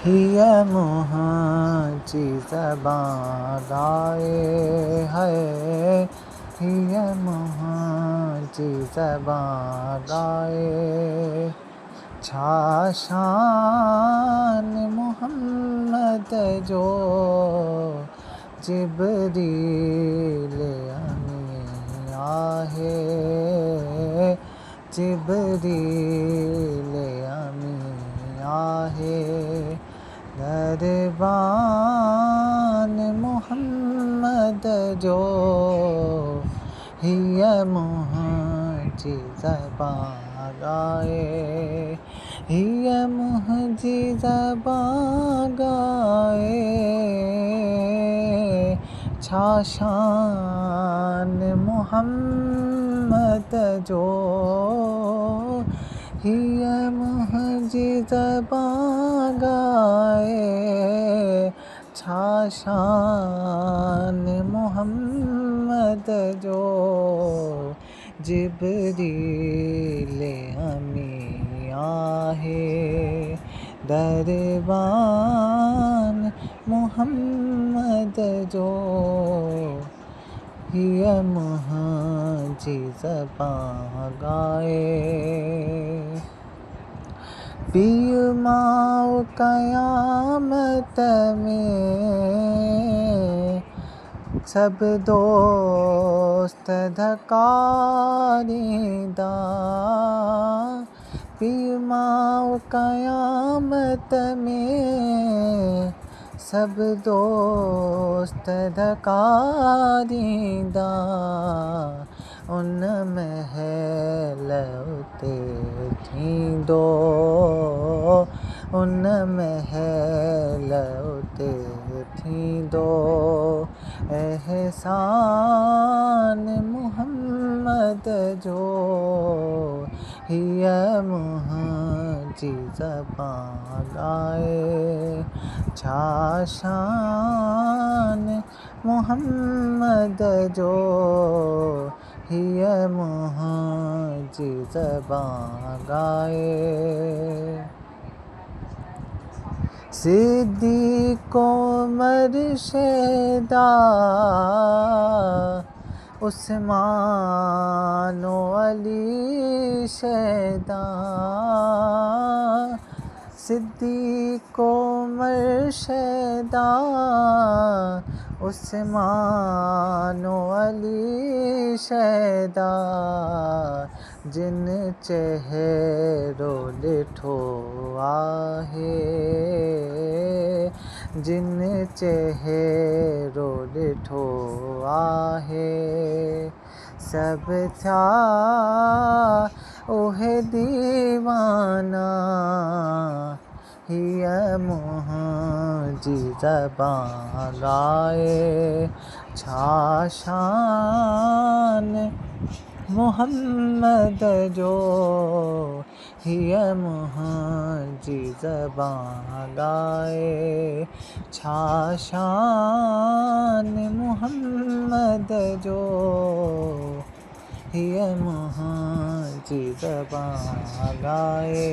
हिया मुझी ज़बां गाए है, हिया मुझी ज़बां गाए। छा शान मोहम्मद जो जिब्रील अमीन आहे, जिब्रील अमीन आहे। दरबान मोहम्मद जो हिया मुझी ज़बां गाए, हिया मुझी ज़बां गाए। छा शान मोहम्मद जो हिया मुझी ज़बां गाए। छा शान मोहम्मद जो जिब्रील अमीन आहे। दरबान मोहम्मद जो हिया मुझी ज़बां गाए। पीर माओ क़यामत में सब दोस्त धका ॾींदा। पीर माओ क़यामत में सब दोस्त धका ॾींदा। उन महल उते थींदो, उन महल उते थींदो एहसान मोहम्मद जो हिया मुझी ज़बां गाए। छा शान मोहम्मद जो हिया मुझी ज़बां गाए। सिद्दीक़ उमर शहदा उस्मान अली शहदा। सिद्दीक़ उमर शहदा उस्मान अली शहदा। जिन चेहरो ॾिठो आहे, जिन चेहरो ॾिठो आहे। सब थिया उहे दीवाना, हिया मुझी ज़बां गाए। छा शान मोहम्मद जो हिया मुझी ज़बां गाए। छा शान मोहम्मद जो हिया मुझी ज़बां गाए।